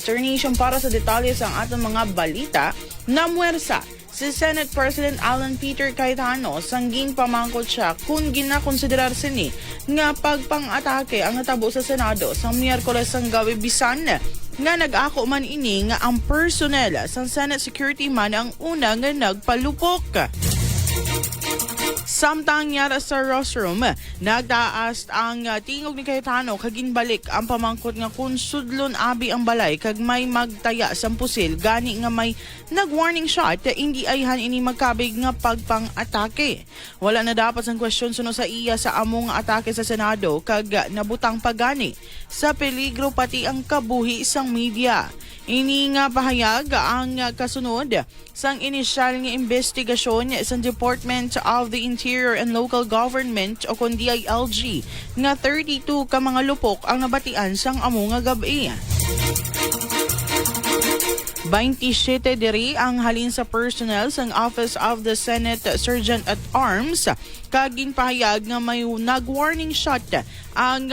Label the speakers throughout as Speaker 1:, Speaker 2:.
Speaker 1: Star Nation para sa detalye sa atong mga balita. Namuwersa si Senate President Alan Peter Cayetano sangging pamangkot siya kung ginakonsiderar sini nga pagpang-atake ang natabo sa Senado sa Miyerkules ang gabi bisan nga nag-ako man ini nga ang personnel sa Senate Security man ang una nga nagpalupok. Samtang yara sa rostrum, nagtaas ang tingog ni Cayetano kaginbalik ang pamangkot nga kung sudlon abi ang balay kag may magtaya sa pusil gani nga may nag-warning shot hindi ayhan ini magkabig nga pagpang-atake. Wala na dapat sang question suno sa iya sa among atake sa Senado kag nabutang pagani sa peligro pati ang kabuhi sang media. Ini nga pahayag ang kasunod sang inisyal nga investigasyon sa Department of the Interior and Local Government o kun DILG nga 32 ka mga lupok ang nabatian sang amo nga gabi. 27 diri ang halin sa personnel sang Office of the Senate Sergeant at Arms kagin pahayag nga may nag-warning shot ang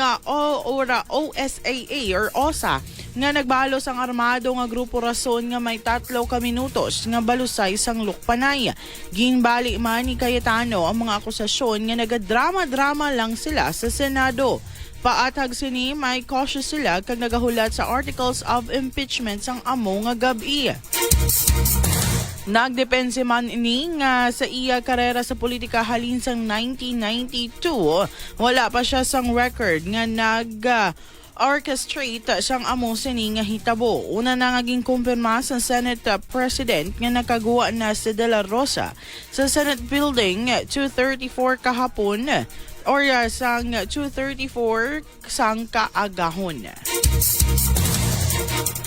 Speaker 1: OSAA or OSA nga nagbalos ang armado nga grupo rason nga may 3 ka minutos nga balusay sang lukpanay. Ginbali man ni Cayetano ang mga akusasyon nga nagadrama-drama lang sila sa Senado. Paatag sini may cautious sila kag nagahulat sa articles of impeachment sang amo nga gabi. Nagdepense man ini nga sa iya karera sa politika halin sang 1992, wala pa siya sang record nga orchestrate siyang amo sini nga hitabo. Una na ngaging kumpirma sa Senate President nga nakaguwa na si De La Rosa sa Senate Building 234 kahapon or sang 234 sang kaagahon.